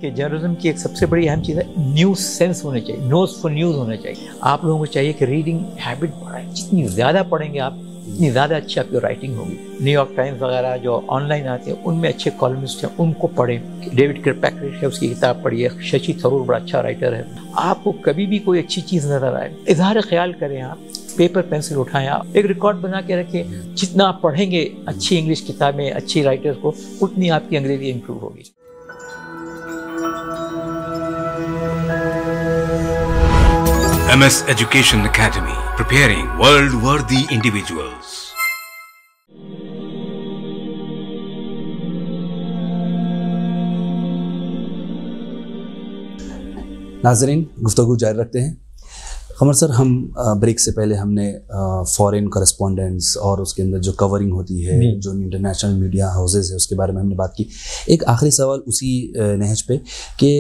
کہ جرنلزم کی ایک سب سے بڑی اہم چیز ہے نیوز سینس ہونا چاہیے, نوز فار نیوز ہونا چاہیے. آپ لوگوں کو چاہیے کہ ریڈنگ ہیبٹ بڑھائیں, جتنی زیادہ پڑھیں گے آپ اتنی زیادہ اچھی آپ کی رائٹنگ ہوگی. نیو یارک ٹائمز وغیرہ جو آن لائن آتے ہیں ان میں اچھے کالمسٹ ہیں, ان کو پڑھیں. ڈیوڈ کرپیکرک ہے, اس کی کتاب پڑھیے. ششی تھرور بڑا اچھا رائٹر ہے. آپ کو کبھی بھی کوئی اچھی چیز نظر آئے, اظہار خیال کریں, آپ پیپر پینسل اٹھائیں, آپ ایک ریکارڈ بنا کے رکھیں. جتنا آپ پڑھیں گے اچھی انگلش کتابیں, اچھی رائٹر کو, اتنی آپ کی انگریزی امپروو ہوگی. MS Education Academy, preparing world-worthy individuals. ناظرین, گفتگو جاری رکھتے ہیں. قمر سر, ہم بریک سے پہلے ہم نے فارن کرسپونڈنٹس اور اس کے اندر جو کورنگ ہوتی ہے, جو انٹرنیشنل میڈیا ہاؤسز ہے, اس کے بارے میں ہم نے بات کی. ایک آخری سوال اسی نہج پہ کہ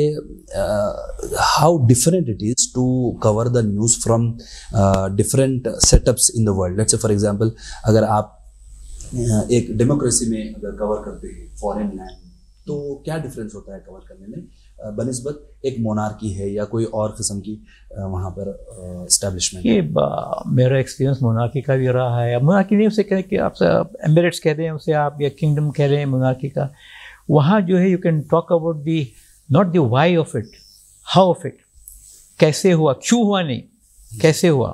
how different it is to cover the news from different setups in the world. Let's say for example, اگر آپ ایک ڈیموکریسی میں اگر کور کرتے ہیں فارن لینڈ, تو کیا ڈفرینس ہوتا ہے کور کرنے میں بنسبت ایک مونارکی ہے یا کوئی اور قسم کی وہاں پر اسٹیبلشمنٹ؟ یہ میرا ایکسپیرینس مونارکی کا بھی رہا ہے. مونارکی نہیں اسے کہیں کہ آپ ایمریٹس کہہ دیں اسے, آپ یا کنگڈم کہہ رہے ہیں مونارکی کا. وہاں جو ہے you can talk about the not the why of it, how of it, کیسے ہوا, کیوں ہوا نہیں, کیسے ہوا,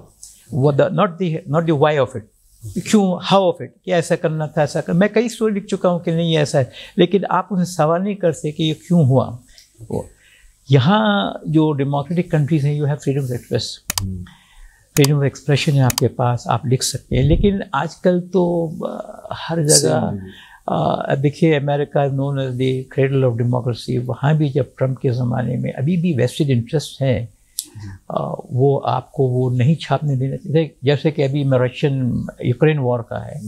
وہ not the why of it, کیوں, ہاؤ آف اٹ, کہ ایسا کرنا تھا, ایسا میں کئی اسٹوری لکھ چکا ہوں کہ نہیں ایسا ہے, لیکن آپ اسے سوال نہیں کر سکتے کہ یہ کیوں ہوا. یہاں جو ڈیموکریٹک کنٹریز ہیں, you have freedom of express, freedom of expression ہے آپ کے پاس, آپ لکھ سکتے ہیں. لیکن آج کل تو ہر جگہ دیکھیے, America is known as the cradle of democracy. وہاں بھی جب ٹرمپ کے زمانے میں ابھی بھی ویسٹڈ انٹرسٹ ہیں, وہ آپ کو وہ نہیں چھاپنے دینے. جیسے کہ ابھی میں رشین یوکرین وار کا ہے,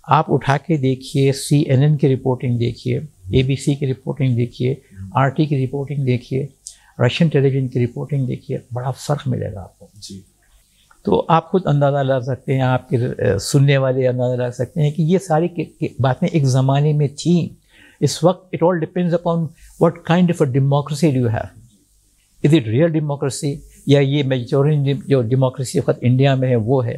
آپ اٹھا کے دیکھیے, CNN کی رپورٹنگ دیکھیے, ABC کی رپورٹنگ دیکھیے, RT کی رپورٹنگ دیکھیے, رشین ٹیلی ویژن کی رپورٹنگ دیکھیے, بڑا فرق ملے گا آپ کو. تو آپ خود اندازہ لگا سکتے ہیں, آپ کے سننے والے اندازہ لگا سکتے ہیں کہ یہ ساری باتیں ایک زمانے میں تھیں. اس وقت it all depends upon what kind of a democracy do you have. Is it real democracy یا یہ میجورین جو ڈیموکریسی وقت انڈیا میں ہے وہ ہے.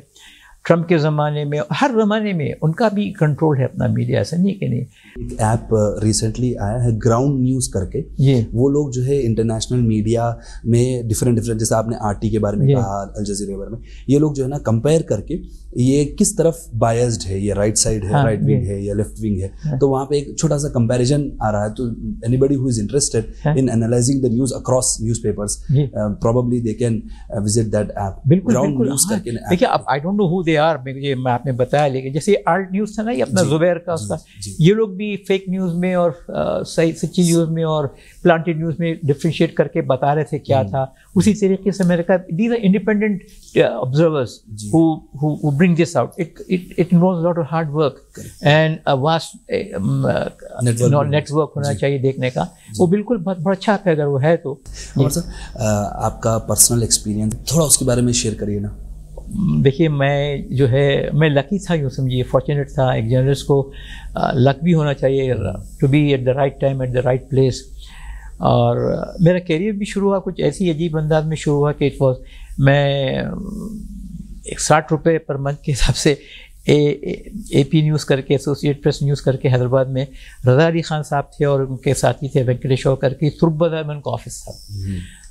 ٹرمپ کے زمانے میں, ہر زمانے میں ان کا بھی کنٹرول ہے اپنا میڈیا, ایسا نہیں کہ نہیں. ایک ایپ ریسنٹلی آیا ہے گراؤنڈ نیوز کر کے, وہ لوگ جو ہے انٹرنیشنل میڈیا میں ڈفرینٹ جیسے آپ نے RT کے بارے میں کہا, الجزیرہ کے بارے میں, یہ لوگ جو ہے نا کمپیئر کر کے یہ کس طرف بائزڈ ہے, یہ رائٹ سائڈ ہے, رائٹ ونگ ہے یا لیفٹ ونگ ہے, تو وہاں پہ ایک چھوٹا سا کمپیریزن آ رہا ہے. تو anybody who is interested in analysing the news across newspapers, probably they can visit that app. Ground news کر کے دیکھیے, I don't know who they are, یہ میں آپ نے بتایا, لیکن جیسے آرٹ نیوز تھا نا, یہ اپنا زبیر کا اس کا, یہ لوگ بھی فیک نیوز میں اور صحیح سچی نیوز میں اور پلانٹڈ نیوز میں ڈفرینشیٹ کر کے بتا رہے تھے کیا تھا. اسی طریقے سے میں نے کہا these are independent observers who bring this out. It involves a lot of hard work and a vast network ہونا چاہیے دیکھنے کا. وہ بالکل بہت اچھا ہے اگر وہ ہے تو. اور سر آپ کا پرسنل ایکسپیرینس تھوڑا اس کے بارے میں شیئر کریے نا. دیکھیے, میں جو ہے میں لکی تھا, یوں سمجھیے فارچونیٹ تھا. ایک جرنلسٹ کو لک بھی ہونا چاہیے to be at the right time at the right place. اور میرا کیریئر بھی شروع ہوا کچھ ایسی عجیب انداز میں شروع ہوا کہ میں 60 روپے پر منتھ کے حساب سے AP نیوز کر کے, ایسوسیٹ پریس نیوز کر کے, حیدرآباد میں رضا علی خان صاحب تھے اور ان کے ساتھی تھے وینکٹیشور کر کے, ترک بازار میں ان کا آفس تھا.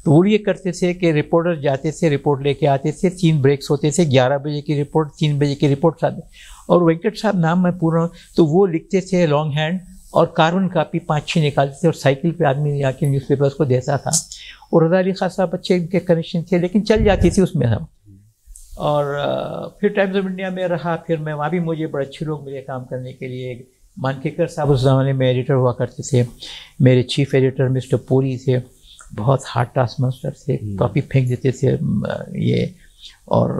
تو وہ یہ کرتے تھے کہ رپورٹر جاتے تھے, رپورٹ لے کے آتے تھے, 3 بریکس ہوتے تھے, 11 بجے کی رپورٹ, 3 بجے کی رپورٹ آتے, اور وینکٹ صاحب نام میں پورا, تو وہ لکھتے تھے لانگ ہینڈ اور کاربن کاپی 5-6 نکالتے تھے, اور سائیکل پہ آدمی آ کے نیوز پیپرس کو دیتا تھا. اور رضا علی خان صاحب اچھے ان کے کنیکشن تھے, لیکن چل جاتی تھی اس میں ہم. اور پھر ٹائمز آف انڈیا میں رہا, پھر میں وہاں بھی مجھے بڑے اچھے لوگ ملے کام کرنے کے لیے. مانکیکر صاحب اس زمانے میں ایڈیٹر ہوا کرتے تھے, میرے چیف ایڈیٹر مسٹر پوری تھے, بہت ہارڈ ٹاسک ماسٹر تھے, کاپی پھینک دیتے تھے یہ, اور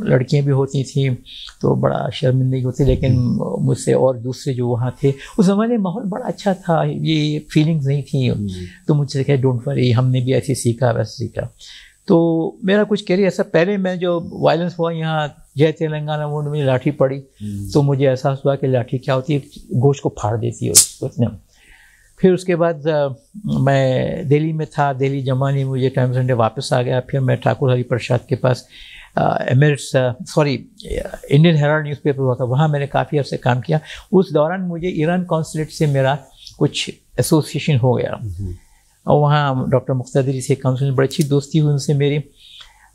لڑکیاں بھی ہوتی تھیں تو بڑا شرمندگی ہوتی, لیکن مجھ سے اور دوسرے جو وہاں تھے اس زمانے میں ماحول بڑا اچھا تھا, یہ فیلنگز نہیں تھیں. تو مجھ سے کہا ڈونٹ وری, ہم نے بھی ایسے سیکھا ویسے سیکھا. تو میرا کچھ کیریئر ایسا, پہلے میں جو وائلنس ہوا یہاں جے تلنگانہ موڈ میں لاٹھی پڑی, تو مجھے احساس ہوا کہ لاٹھی کیا ہوتی ہے, گوشت کو پھاڑ دیتی ہے. پھر اس کے بعد میں دہلی میں تھا، دہلی جمع نہیں، مجھے ٹائمز انڈیا واپس آ گیا. پھر میں ٹھاکر ہری پرساد کے پاس Emirates Indian Herald newspaper ہوا تھا، وہاں میں نے کافی عرصے کام کیا. اس دوران مجھے ایران کونسلیٹ سے میرا کچھ ایسوسیشن ہو گیا، اور وہاں ڈاکٹر مقتدری سے کاؤنسل بڑی اچھی دوستی ہوئی ان سے میری.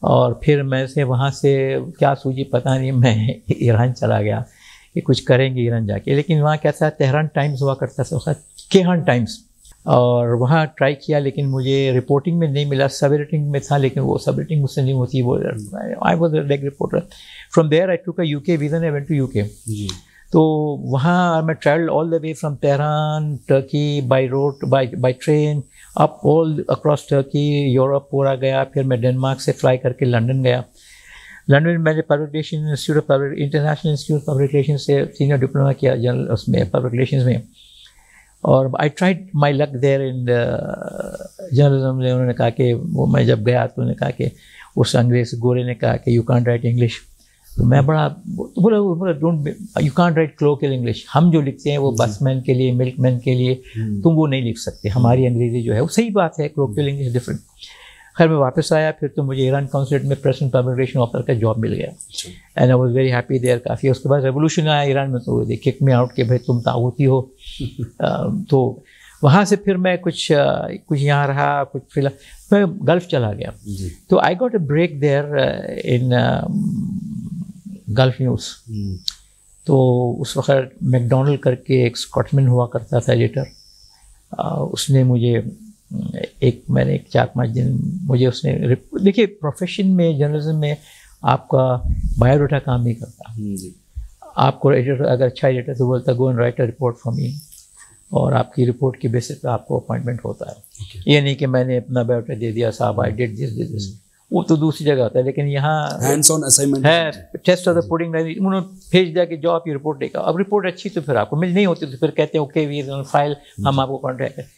اور پھر میں سے وہاں سے کیا سوچی پتہ نہیں، میں ایران چلا گیا کہ کچھ کریں گے ایران جا کے. لیکن وہاں کیا تھا، تہران ٹائمز ہوا کرتا تھا وقت، کیہان ٹائمز، اور وہاں ٹرائی کیا لیکن مجھے رپورٹنگ میں نہیں ملا. سب ایڈیٹنگ میں تھا لیکن وہ سب ایڈیٹنگ مجھ سے نہیں ہوتی. وہ I was a league reporter. From there I took a U K visa, I went to U K. تو وہاں میں travel all the way from Tehran Turkey by road by train up all across Turkey, Europe پورا گیا. پھر میں Denmark سے fly کر کے لنڈن گیا. لنڈن میں نے public relation institute of international institute of public relation سے سینئر ڈپلوما کیا جنرل اس میں پبلک ریلیشنز میں. اور I tried my look there in journalism. انہوں نے کہا کہ وہ میں جب گیا تو انہوں نے کہا کہ اس انگریز گورے نے کہا کہ یو کانٹ رائٹ انگلش. تو میں بڑا بولا don't you can't write colloquial English. ہم جو لکھتے ہیں وہ بس مین کے لیے، ملک مین کے لیے، تم وہ نہیں لکھ سکتے. ہماری انگریزی جو ہے وہ صحیح بات ہے، کلوکل انگلش ڈفرینٹ. خیر میں واپس آیا پھر تو مجھے ایران کونسلیٹ میں press and public relation officer کا جاب مل گیا. And I was very happy there. کافی اس کے بعد ریولیوشن آیا ایران میں تو دے کک می آؤٹ کہ بھائی تم طاغوتی ہو. تو وہاں سے پھر میں کچھ یہاں رہا، کچھ فی الحال میں گلف چلا گیا. تو I got a break there in golf news. تو اس وقت میک ڈونلڈ کر کے ایک اسکاٹمین ہوا کرتا تھا ایڈیٹر. اس نے مجھے میں نے 4-5 دن مجھے اس نے، دیکھیے پروفیشن میں جرنلزم میں آپ کا بایو ڈاٹا کام نہیں کرتا. آپ کو ایڈیٹر اگر اچھا ایڈیٹر تو بولتا go and right a report for me, اور آپ کی رپورٹ کے بیسس پہ آپ کو اپوائنٹمنٹ ہوتا ہے. یہ نہیں کہ میں نے اپنا بایو ڈاٹا دے دیا صاحب آئی ڈیڈ دس، وہ تو دوسری جگہ ہوتا ہے. لیکن یہاں ہینڈز آن اسائنمنٹ ہے، ٹیسٹ آف دا پوڈنگ. انہوں نے بھیج دیا کہ جو آپ کی رپورٹ دے گا. اب رپورٹ اچھی تو پھر آپ کو مل نہیں ہوتی تو پھر کہتے ہیں اوکے وی آن فائل، ہم آپ کو کانٹیکٹ کریں.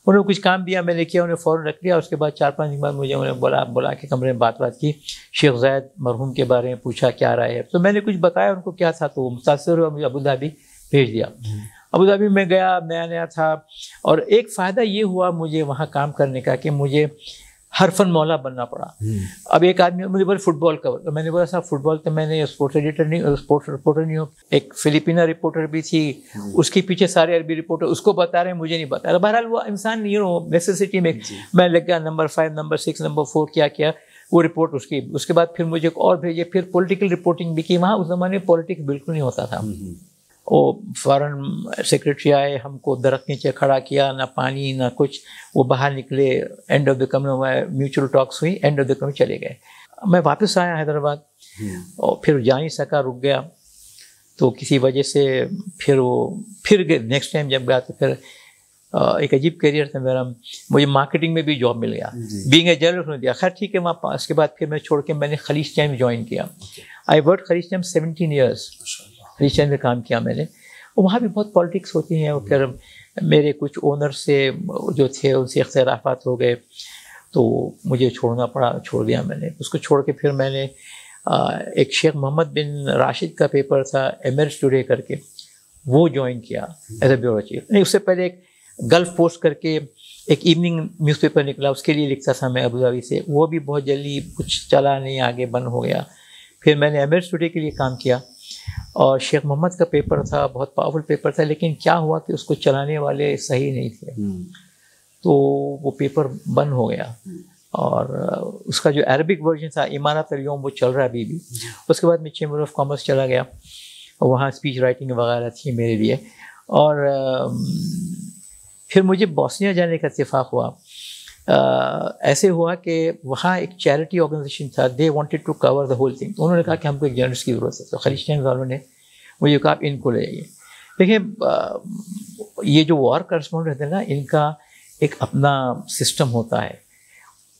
انہوں نے کچھ کام دیا، میں نے کیا، انہیں فوراً رکھ لیا. اس کے بعد 4-5 دن بعد مجھے انہوں نے بلا کے کمرے میں بات کی، شیخ زید مرحوم کے بارے میں پوچھا کیا رائے ہے. تو میں نے کچھ بتایا ان کو کیا تھا، تو وہ متاثر ہوا، مجھے ابوظہبی بھیج دیا. ابوظہبی میں گیا، نیا تھا. اور ایک فائدہ یہ ہوا مجھے وہاں کام کرنے کا کہ مجھے حرفن مولا بننا پڑا. اب ایک آدمی مجھے بولے فٹ بال کور، میں نے بولا صاحب فٹ بال تو میں نے اسپورٹس ایڈیٹر نہیں، اسپورٹس رپورٹر نہیں ہوں. ایک فلپینا رپورٹر بھی تھی، اس کے پیچھے سارے عربی رپورٹر اس کو بتا رہے ہیں، مجھے نہیں بتا رہا. بہرحال وہ انسان نیسیسٹی میں میں لگ گیا. نمبر 5 نمبر 6 نمبر 4 کیا وہ رپورٹ اس کے بعد پھر مجھے اور بھیجے. پھر پولیٹیکل رپورٹنگ بھی کی. وہاں اس زمانے میں پولیٹکس بالکل نہیں ہوتا تھا. وہ فارن سیکرٹری آئے، ہم کو درخت نیچے کھڑا کیا، نہ پانی نہ کچھ. وہ باہر نکلے، اینڈ آف دا کمرے میوچل ٹاکس ہوئی، اینڈ آف دا کمرے چلے گئے. میں واپس آیا حیدرآباد اور پھر جا نہیں سکا، رک گیا. تو کسی وجہ سے پھر نیکسٹ ٹائم جب گیا تو پھر ایک عجیب کیریئر تھا میرا. مجھے مارکیٹنگ میں بھی جاب مل گیا، بینگ اے جرنلسٹ نے دیا. خیر ٹھیک ہے. وہاں اس کے بعد پھر میں چھوڑ کے میں نے خلیج ٹائمز جوائن کیا. آئی ورک خلیج ٹائمز 17 ایئرس. خلیج ٹائمز میں کام کیا میں نے. وہاں بھی بہت پالیٹکس ہوتی ہیں. اور پھر میرے کچھ اونر سے جو تھے ان سے اختلافات ہو گئے تو مجھے چھوڑنا پڑا. چھوڑ دیا میں نے اس کو. چھوڑ کے پھر میں نے ایک شیخ محمد بن راشد کا پیپر تھا ایمریٹس ٹوڈے کر کے، وہ جوائن کیا ایز اے بیورو چیف. نہیں، اس سے پہلے ایک گلف پوسٹ کر کے ایک ایوننگ نیوز پیپر نکلا، اس کے لیے لکھتا تھا میں ابوظہبی سے. وہ بھی بہت جلدی کچھ چلا نہیں، آگے بند ہو گیا. پھر میں نے ایمریٹس ٹوڈے کے لیے کام کیا. اور شیخ محمد کا پیپر تھا، بہت پاورفل پیپر تھا، لیکن کیا ہوا کہ اس کو چلانے والے صحیح نہیں تھے تو وہ پیپر بند ہو گیا. اور اس کا جو عربک ورژن تھا امارات الیوم وہ چل رہا ابھی بھی. اس کے بعد میں چیمبر آف کامرس چلا گیا، وہاں اسپیچ رائٹنگ وغیرہ تھی میرے لیے. اور پھر مجھے بوسنیا جانے کا اتفاق ہوا. ایسے ہوا کہ وہاں ایک چیریٹی آرگنائزیشن تھا، they wanted to cover the whole thing. انہوں نے کہا کہ ہم کو ایک جرنلسٹ کی ضرورت ہے. تو خلیج ٹائمز والوں نے مجھے کہا آپ ان کو لے جائیے. دیکھیں یہ جو وار کرسپونڈنٹ رہتے ہیں نا، ان کا ایک اپنا سسٹم ہوتا ہے.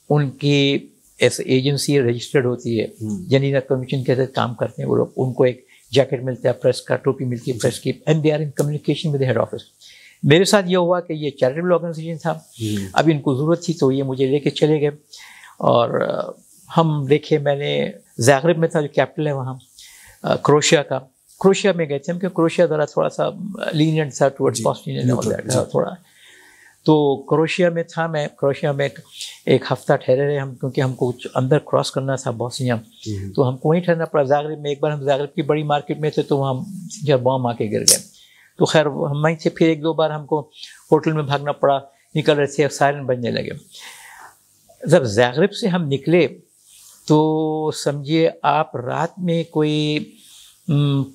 ان کی ایسے ایجنسی رجسٹرڈ ہوتی ہے، جنینا کمیشن کے تحت کام کرتے ہیں وہ لوگ. ان کو ایک جیکٹ ملتا ہے پریس کا، ٹوپی ملتی ہے پریس کی، and they are in communication with head office. میرے ساتھ یہ ہوا کہ یہ چیریٹیبل آرگنائزیشن تھا، اب ان کو ضرورت تھی تو یہ مجھے لے کے چلے گئے. اور ہم دیکھے، میں نے زاغرب میں تھا جو کیپٹل ہے وہاں کروشیا کا. کروشیا میں گئے تھے ہم، کہ کروشیا ذرا تھوڑا سا لینینٹ تھا ٹورڈز پاسٹین تھوڑا. تو کروشیا میں تھا میں، کروشیا میں ایک ہفتہ ٹھہرے رہے ہم، کیونکہ ہم کو اندر کراس کرنا تھا بوسنیا، تو ہم کو وہیں ٹھہرنا پڑا زاگرب میں. ایک بار ہم زاگرب کی بڑی مارکیٹ میں تھے تو وہاں جب بام آ کے گر گئے، تو خیر ہم وہیں سے پھر 1-2 بار ہم کو ہوٹل میں بھاگنا پڑا، نکل رہے تھے سائرن بجنے لگے. جب زاگرب سے ہم نکلے تو سمجھیے آپ رات میں کوئی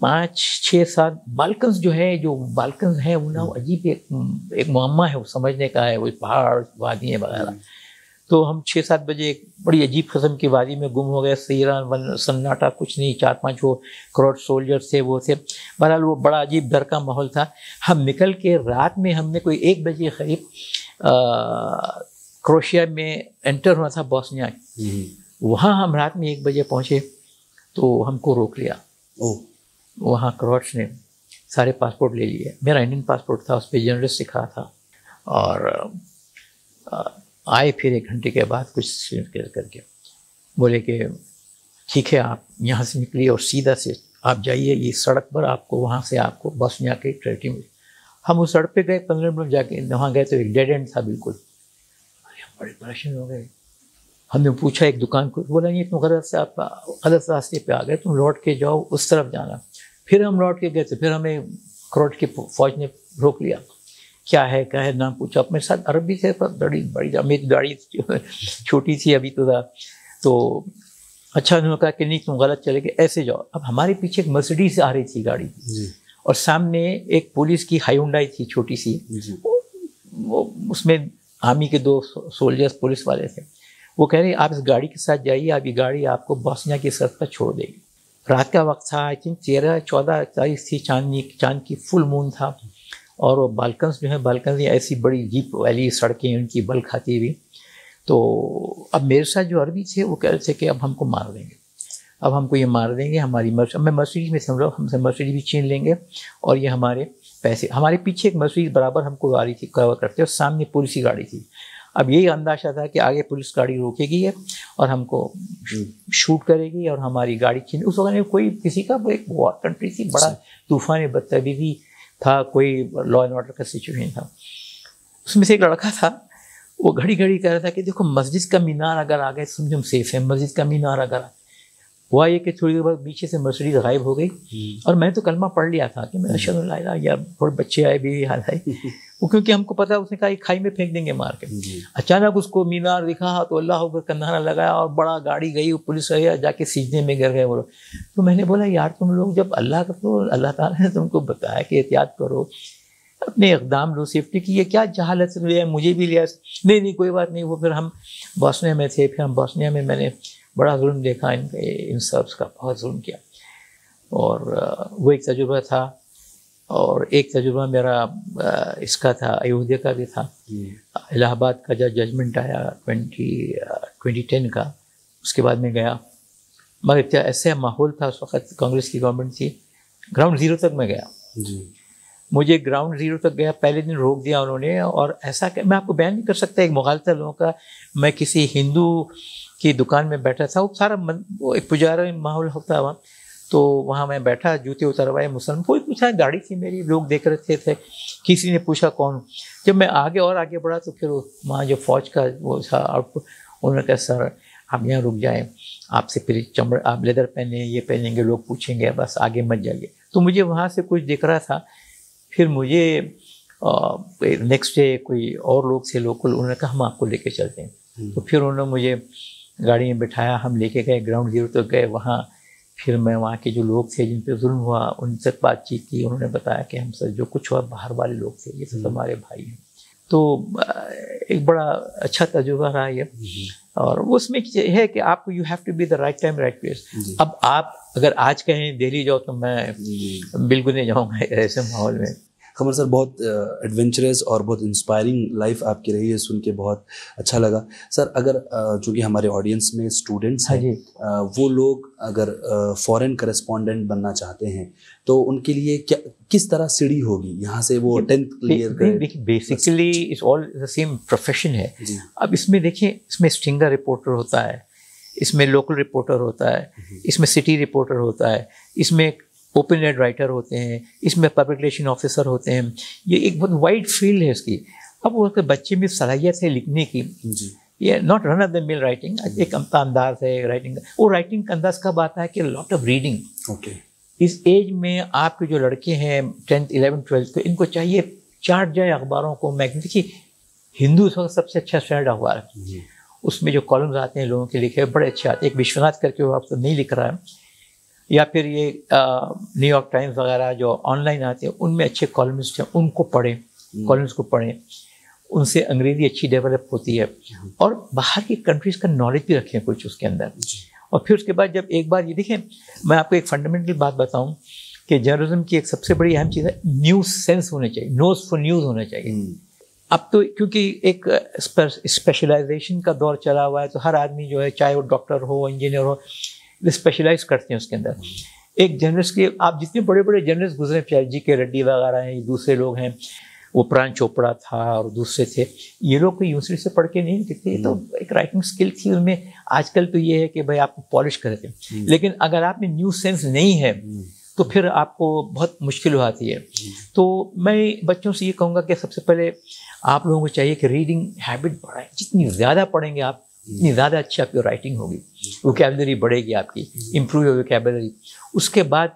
5-6-7 بالکنز جو ہے، جو بالکنز ہیں وہ نا عجیب ایک معمہ ہے، وہ سمجھنے کا ہے، وہ پہاڑ وادی ہیں وغیرہ. تو ہم 6-7 بجے ایک بڑی عجیب قسم کی وادی میں گم ہو گئے، سیران سناٹا کچھ نہیں، 4-5 وہ کروٹ سولجر تھے وہ تھے. بہرحال وہ بڑا عجیب ڈر کا ماحول تھا. ہم نکل کے رات میں ہم نے کوئی 1 بجے قریب کروشیا میں انٹر ہوا تھا بوسنیا. وہاں ہم رات میں 1 بجے پہنچے تو ہم کو روک لیا. وہاں کروٹس نے سارے پاسپورٹ لے لیے. میرا انڈین پاسپورٹ تھا، اس پہ جرنلسٹ لکھا تھا. اور آئے پھر 1 گھنٹے کے بعد کچھ کر کے بولے کہ ٹھیک ہے آپ یہاں سے نکلیے اور سیدھا سے آپ جائیے یہ سڑک پر، آپ کو وہاں سے آپ کو بوسنیا کی ٹریٹی ملی. ہم اس سڑک پہ گئے، 15 منٹ جا کے وہاں گئے تو ایک ڈیڈ اینڈ تھا بالکل. ہم بڑے پریشان ہو گئے. ہم نے پوچھا ایک دکان کو، بولا یہ تم غلط راستے پہ آ گئے، تم لوٹ کے جاؤ اس طرف جانا. پھر ہم لوٹ کے گئے تو پھر ہمیں کروٹ کی فوج نے روک لیا. کیا ہے نام پوچھا. میرے ساتھ عربی سے بڑی میری گاڑی چھوٹی تھی ابھی تو اچھا انہوں نے کہا کہ نہیں تم غلط چلے گئے، ایسے جاؤ. اب ہمارے پیچھے ایک مرسیڈیز آ رہی تھی گاڑی اور سامنے ایک پولیس کی ہائیونڈائی تھی چھوٹی سی. وہ اس میں آرمی کے 2 سولجرز پولیس والے تھے. وہ کہہ رہے آپ اس گاڑی کے ساتھ جائیے، اب یہ گاڑی آپ کو بوسنیا کی سرحد پر چھوڑ دے گی. رات کا وقت تھا، آئی تھنک 13-14 تاریخ تھی، چاند کی فل مون تھا. اور وہ بالکنز جو ہیں، بالکنز ایسی بڑی جیپ والی سڑکیں ان کی بل کھاتی ہوئی. تو اب میرے ساتھ جو عربی تھے وہ کہہ رہے تھے کہ اب ہم کو مار دیں گے، اب ہم کو یہ مار دیں گے. ہماری میں مرسیڈیز میں سمجھو ہم سے مرسیڈیز بھی چھین لیں گے اور یہ ہمارے پیسے. ہمارے پیچھے ایک مرسیڈیز برابر ہم کو آ رہی تھی کور کرتے، اور سامنے پولیس کی گاڑی تھی. اب یہی اندازہ تھا کہ آگے پولیس گاڑی روکے گی اور ہم کو شوٹ کرے گی اور ہماری گاڑی چھین. اس وقت کوئی کسی کا ایک وار کنٹری تھی، بڑا طوفان بدتمیزی تھا، کوئی لا اینڈ آرڈر کا سچویشن تھا. اس میں سے ایک لڑکا تھا، وہ گھڑی کہہ رہا تھا کہ دیکھو مسجد کا مینار اگر آ گئے سمجھو ہم سیف ہیں، مسجد کا مینار اگر ہوا یہ کہ تھوڑی دیر بعد پیچھے سے مرسیڈیز غائب ہو گئی. اور میں تو کلمہ پڑھ لیا تھا کہ میں اشہد ان لا الہ الا اللہ، یا تھوڑے بچے آئے بھی حال ہے وہ، کیونکہ ہم کو پتا اس نے کہا کھائی میں پھینک دیں گے مار کے. اچانک اس کو مینار دکھا تو اللہ اکبر کا نعرہ لگایا اور بڑا گاڑی گئی، پولیس گئی، جا کے سجدے میں گر گئے وہ لوگ. تو میں نے بولا یار تم لوگ جب اللہ تعالیٰ نے تم کو بتایا کہ احتیاط کرو، اپنے اقدام لو، سیفٹی کی، یہ کیا جہالت لیا مجھے بھی لیا. نہیں کوئی بات نہیں. وہ پھر ہم بوسنیا میں تھے، پھر ہم بوسنیا میں نے بڑا ظلم دیکھا ان سربس کا، بہت ظلم کیا. اور وہ ایک تجربہ تھا. اور ایک تجربہ میرا اس کا تھا، ایودھیا کا بھی تھا. الہ آباد کا جو ججمنٹ آیا 2010 کا، اس کے بعد میں گیا. مگر ایسا ماحول تھا اس وقت، کانگریس کی گورنمنٹ تھی. گراؤنڈ زیرو تک میں گیا. مجھے گراؤنڈ زیرو تک گیا، پہلے دن روک دیا انہوں نے. اور ایسا کہ میں آپ کو بیان نہیں کر سکتا ایک مغالطہ لوگوں کا. میں کسی ہندو کی دکان میں بیٹھا تھا، وہ سارا وہ ایک پجارا ماحول ہوتا ہے وہاں. تو وہاں میں بیٹھا، جوتے اتروائے، مسلمان کوئی پوچھا، گاڑی تھی میری، لوگ دیکھ رہے تھے. کسی نے پوچھا کون. جب میں آگے بڑھا تو پھر وہاں جو فوج کا وہ تھا، انہوں نے کہا سر آپ یہاں رک جائیں، آپ سے پھر چمڑے آپ لیدر پہنے، یہ پہنیں گے، لوگ پوچھیں گے، بس آگے مت جائیے. تو مجھے وہاں سے کچھ دکھ رہا تھا. پھر مجھے نیکسٹ ڈے کوئی اور لوگ تھے لوکل، انہوں نے کہا ہم آپ کو لے کے چلتے ہیں. تو پھر انہوں نے مجھے گاڑی میں بٹھایا، ہم لے کے گئے گراؤنڈ زیرو تک گئے. وہاں پھر میں وہاں کے جو لوگ تھے جن پہ ظلم ہوا ان سے بات چیت کی. انہوں نے بتایا کہ ہم سب جو کچھ ہوا باہر والے لوگ تھے، یہ سب ہمارے بھائی ہیں. تو ایک بڑا اچھا تجربہ رہا یہ. اور اس میں یہ ہے کہ آپ کو you have to be the right time right place. اب آپ اگر آج کہیں دہلی جاؤ تو میں بالکل نہیں جاؤں گا ایسے ماحول میں. قمر سر بہت ایڈونچرس اور بہت انسپائرنگ لائف آپ کی رہی ہے، سن کے بہت اچھا لگا. سر اگر چونکہ ہمارے آڈینس میں اسٹوڈنٹس ہیں، وہ لوگ اگر فورن کرسپونڈنٹ بننا چاہتے ہیں تو ان کے لیے کس طرح سیڑھی ہوگی یہاں سے وہ 10th کلیئر کریں؟ Basically it's all the same profession ہے. اب اس میں دیکھیں، اس میں اسٹنگر رپورٹر ہوتا ہے، اس میں لوکل رپورٹر ہوتا ہے، اس میں سٹی رپورٹر ہوتا ہے، اس میں اوپن ایڈ رائٹر ہوتے ہیں، اس میں پبلک ریلیشن آفیسر ہوتے ہیں. یہ ایک بہت وائڈ فیلڈ ہے اس کی. اب وہ بچے میں صلاحیت ہے لکھنے کی, یہ ناٹ رن آف دا مل رائٹنگ, ایک انداز ہے رائٹنگ کا. وہ رائٹنگ کا انداز کب آتا ہے کہ لاٹ آف ریڈنگ. اس ایج میں آپ کے جو لڑکے ہیں 10th 11th 12th تو ان کو چاہیے چاٹ جائے اخباروں کو. دیکھیے ہندو اس وقت سب سے اچھا اسٹینڈرڈ اخبار ہے, اس میں جو کالمز آتے ہیں لوگوں کے لکھے بڑے اچھے آتے ہیں. ایک وشوناتھ کر کے وہ آپ کو نہیں لکھ رہا ہے, یا پھر یہ نیو یارک ٹائمز وغیرہ جو آن لائن آتے ہیں ان میں اچھے کالمسٹ ہیں, ان کو پڑھیں, کالمز کو پڑھیں, ان سے انگریزی اچھی ڈیولپ ہوتی ہے. اور باہر کی کنٹریز کا نالج بھی رکھیں کچھ اس کے اندر. اور پھر اس کے بعد جب ایک بار یہ دیکھیں, میں آپ کو ایک فنڈامنٹل بات بتاؤں کہ جرنلزم کی ایک سب سے بڑی اہم چیز ہے نیوز سینس ہونے چاہیے, نوز فار نیوز ہونا چاہیے. اب تو کیونکہ ایک اسپیشلائزیشن کا دور چلا ہوا ہے تو ہر آدمی جو ہے چاہے وہ ڈاکٹر ہو انجینئر ہو اسپیشلائز کرتے ہیں اس کے اندر. ایک جرنلسٹ کی آپ جتنے بڑے بڑے جرنلسٹ گزرے, چاہے جی کے ریڈی وغیرہ ہیں, دوسرے لوگ ہیں, وہ پران چوپڑا تھا اور دوسرے تھے, یہ لوگ کوئی یونیورسٹی سے پڑھ کے نہیں لکھتے, یہ تو ایک رائٹنگ اسکل تھی ان میں. آج کل تو یہ ہے کہ بھائی آپ کو پالش کرتے ہیں, لیکن اگر آپ میں نیوز سینس نہیں ہے تو پھر آپ کو بہت مشکل ہو آتی ہے. تو میں بچوں سے یہ کہوں گا کہ سب سے پہلے آپ لوگوں کو چاہیے کہ ریڈنگ ہیبٹ بڑھائیں. جتنی زیادہ پڑھیں گے آپ اتنی زیادہ اچھی آپ کی رائٹنگ ہوگی, ووکیبلری بڑھے گی آپ کی, امپروو ہوگی ووکیبلری. اس کے بعد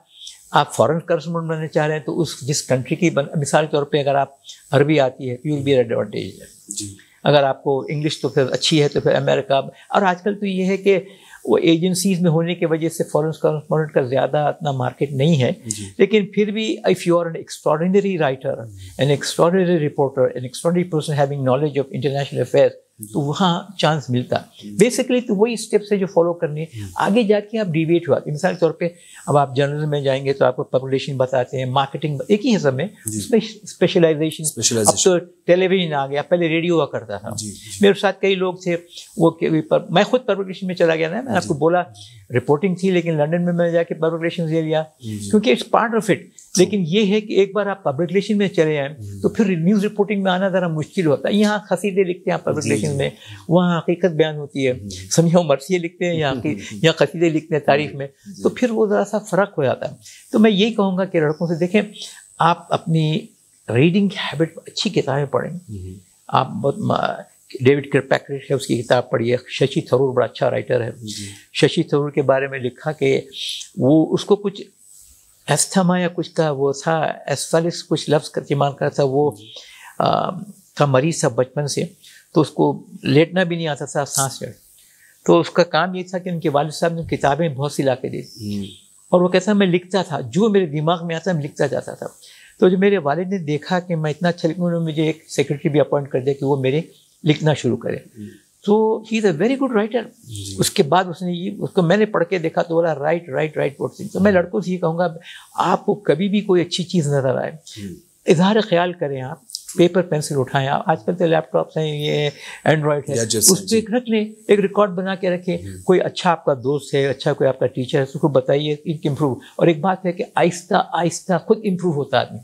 آپ فارن کرسپونڈنٹ بننا چاہ رہے ہیں تو اس جس کنٹری کی مثال کے طور پہ اگر آپ عربی آتی ہے یو ول بی ایڈوانٹیج ہے. اگر آپ کو انگلش تو پھر اچھی ہے تو پھر امریکہ. اور آج کل تو یہ ہے کہ وہ ایجنسیز میں ہونے کی وجہ سے فارن کرسپونڈنٹ کا زیادہ اتنا مارکیٹ نہیں ہے, لیکن پھر بھی if you are an extraordinary writer, an extraordinary reporter, an extraordinary person having knowledge of international affairs, تو وہاں چانس ملتا. بیسکلی تو وہی اسٹیپس ہے جو فالو کرنے ہیں. آگے جا کے آپ ڈیویٹ ہوا, مثال کے طور پہ اب آپ جرنلزم میں جائیں گے تو آپ کو پبلیشن بتاتے ہیں, مارکیٹنگ ایک ہی حصہ میں, اس میں اسپیشلائزیشن. اب تو ٹیلی ویژن آ گیا, پہلے ریڈیو ہوا کرتا تھا. میرے ساتھ کئی لوگ تھے, وہ میں خود پبلیشن میں چلا گیا نا, میں نے آپ کو بولا رپورٹنگ تھی لیکن لنڈن میں میں جا کے پبلیشن لے لیا کیونکہ اٹس پارٹ آف اٹ. لیکن یہ ہے کہ ایک بار آپ پبلیشن میں چلے آئیں تو پھر نیوز رپورٹنگ میں آنا ذرا مشکل ہوتا ہے. یہاں قصیدے لکھتے ہیں پبلیشن میں, وہاں حقیقت بیان ہوتی ہے, سمیع مرثیہ لکھتے ہیں یا قصیدے لکھتے ہیں تاریخ میں, تو پھر وہ ذرا سا فرق ہو جاتا ہے. تو میں یہی کہوں گا کہ لڑکوں سے دیکھیں آپ اپنی ریڈنگ ہیبٹ, اچھی کتابیں پڑھیں. آپ بہت ڈیوڈ کرپیکرک ہے, اس کی کتاب پڑھیے. ششی تھرور بڑا اچھا رائٹر ہے. ششی تھرور کے بارے میں لکھا کہ وہ اس کو کچھ ایستھما یا کچھ کا وہ تھا, ایسفالس کچھ لفظ کا استعمال کرا تھا, وہ کا مریض تھا بچپن سے, تو اس کو لیٹنا بھی نہیں آتا تھا, سانس لیٹ. تو اس کا کام یہ تھا کہ ان کے والد صاحب نے کتابیں بہت سی لا کے دی, اور وہ کہتا میں لکھتا تھا, جو میرے دماغ میں آتا میں لکھتا جاتا تھا. تو جو میرے والد نے دیکھا کہ میں اتنا اچھا لکھوں, انہوں نے مجھے ایک سیکرٹری بھی اپوائنٹ کر دیا کہ وہ میرے لکھنا شروع کرے. تو ہی از اے ویری گڈ رائٹر. اس کے بعد اس نے اس کو میں نے پڑھ کے دیکھا تو بولا right right right what thing. تو میں لڑکوں سے یہ کہوں گا آپ کو کبھی بھی کوئی اچھی چیز نظر آئے, اظہار خیال کریں, آپ پیپر پینسل اٹھائیں. آج کل تو لیپ ٹاپس ہیں, یہ اینڈرائڈ ہے, اس پہ رکھ لیں, ایک ریکارڈ بنا کے رکھیں. کوئی اچھا آپ کا دوست ہے, اچھا کوئی آپ کا ٹیچر ہے, اس کو بتائیے امپروو. اور ایک بات ہے کہ آہستہ آہستہ خود امپروو ہوتا ہے آدمی.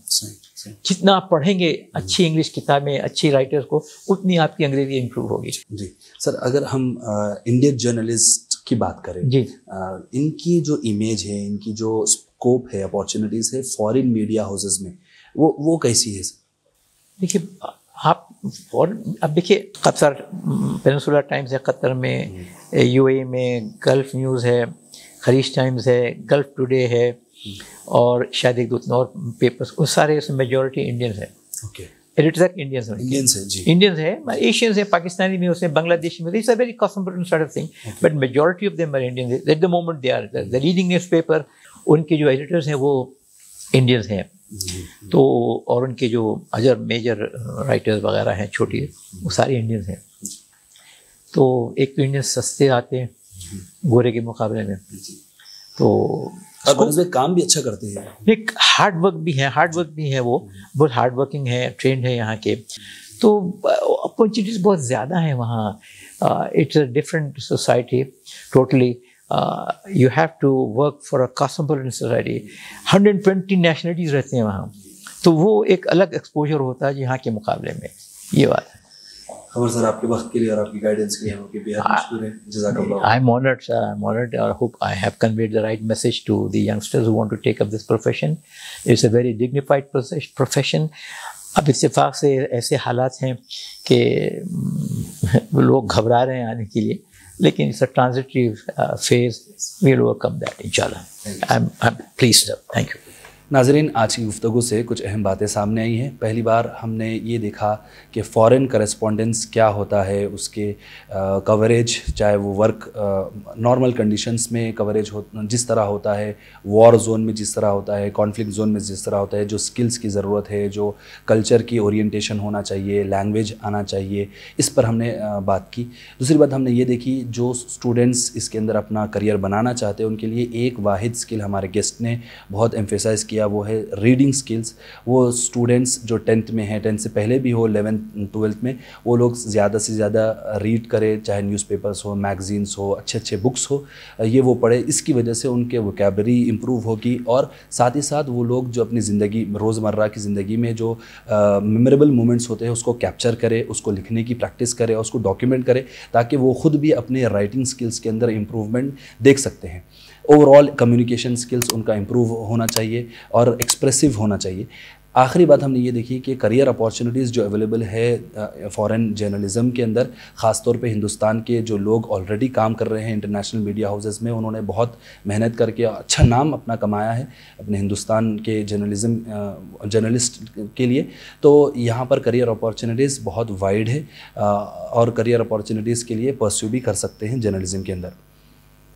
جتنا آپ پڑھیں گے اچھی انگلش کتابیں, اچھی رائٹرز کو, اتنی آپ کی انگریزی امپروو ہوگی. جی سر, اگر ہم انڈین جرنلسٹ کی بات کریں, جی ان کی جو امیج ہے, ان کی جو اسکوپ ہے, اپارچونیٹیز ہے فارن میڈیا ہاؤسز میں, وہ کیسی ہے سر؟ دیکھیے آپ اب دیکھیے قطر, پینسولا ٹائمز ہے قطر میں, یو اے میں گلف نیوز ہے, خلیج ٹائمز ہے, گلف ٹوڈے ہے, اور شاید ایک دو تین اور پیپرس, وہ سارے اس میں میجورٹی انڈینس ہیں. ایڈیٹر انڈینس ہے, ایشینس ہیں, پاکستانی میں, اس میں بنگلہ دیشی میں. It's a very cosmopolitan sort of thing, but majority of them are Indians. At the moment they are the leading newspaper. ان کے جو ایڈیٹرس ہیں وہ انڈینس ہیں. تو اور ان کے جو ادر میجر رائٹرز وغیرہ ہیں چھوٹی, وہ سارے انڈینس ہیں. تو ایک تو انڈینس سستے آتے ہیں گورے کے مقابلے میں, تو کام بھی اچھا کرتے ہیں. ایک ہارڈ ورک بھی ہے, وہ بہت ہارڈ ورکنگ ہے, ٹرینڈ ہے یہاں کے. تو اپارچونیٹیز بہت زیادہ ہیں وہاں. It's a different society totally. You have to work for a cosmopolitan society. 120 nationalities رہتے ہیں وہاں, تو وہ ایک الگ ایکسپوجر ہوتا ہے یہاں کے مقابلے میں. یہ بات ہے. خبر سر, آپ کے وقت کے لیے اور آپ کی گائیڈنس کے لیے ہم آپ کے بہت مشکور ہیں. جزاک اللہ. I'm honored, sir. I'm honored. I hope I have conveyed the right message to the youngsters who want to take up this profession. It's a very dignified profession. اب اتفاق سے ایسے حالات ہیں کہ لوگ گھبرا رہے ہیں آنے کے لیے، لیکن it's a transitory phase, we'll overcome that انشاءاللہ. I am pleased. Thank you. ناظرین، آج کی گفتگو سے کچھ اہم باتیں سامنے آئی ہیں. پہلی بار ہم نے یہ دیکھا کہ فارن کرسپونڈنس کیا ہوتا ہے، اس کے کوریج، چاہے وہ ورک نارمل کنڈیشنز میں کوریج جس طرح ہوتا ہے، وار زون میں جس طرح ہوتا ہے، کانفلکٹ زون میں جس طرح ہوتا ہے، جو سکلز کی ضرورت ہے، جو کلچر کی اورینٹیشن ہونا چاہیے، لینگویج آنا چاہیے، اس پر ہم نے بات کی. دوسری بات ہم نے یہ دیکھی جو اسٹوڈنٹس اس کے اندر اپنا کریئر بنانا چاہتے ہیں ان کے لیے ایک واحد اسکل ہمارے گیسٹ نے بہت ایمفیسائز کیا، وہ ہے ریڈنگ سکلز. وہ اسٹوڈنٹس جو 10th میں ہیں، 10th سے پہلے بھی ہو 11th 12th میں، وہ لوگ زیادہ سے زیادہ ریڈ کرے، چاہے نیوز پیپرس ہو، میگزینس ہو، اچھے بکس ہو، یہ وہ پڑھے. اس کی وجہ سے ان کے ووکیبلری امپروو ہوگی، اور ساتھ ہی ساتھ وہ لوگ جو اپنی زندگی روزمرہ کی زندگی میں جو میموریبل مومنٹس ہوتے ہیں اس کو کیپچر کرے، اس کو لکھنے کی پریکٹس کرے اور اس کو ڈاکیومنٹ کرے، تاکہ وہ خود بھی اپنے رائٹنگ سکلز کے اندر امپروومنٹ دیکھ سکتے ہیں. اوور آل کمیونیکیشن سکلز ان کا امپروو ہونا چاہیے اور ایکسپریسو ہونا چاہیے. آخری بات ہم نے یہ دیکھی کہ کریئر اپارچونیٹیز جو اویلیبل ہے فارن جرنلزم کے اندر، خاص طور پہ ہندوستان کے جو لوگ آلریڈی کام کر رہے ہیں انٹرنیشنل میڈیا ہاؤسز میں، انہوں نے بہت محنت کر کے اچھا نام اپنا کمایا ہے اپنے ہندوستان کے جرنلسٹ کے لیے. تو یہاں پر کریئر اپارچونیٹیز بہت وائڈ ہے اور کریئر اپارچونیٹیز کے لیے پرسیو بھی کر سکتے ہیں جرنلزم کے اندر.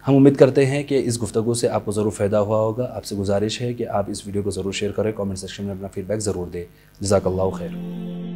ہم امید کرتے ہیں کہ اس گفتگو سے آپ کو ضرور فائدہ ہوا ہوگا. آپ سے گزارش ہے کہ آپ اس ویڈیو کو ضرور شیئر کریں، کامنٹ سیکشن میں اپنا فیڈ بیک ضرور دیں. جزاک اللہ خیر.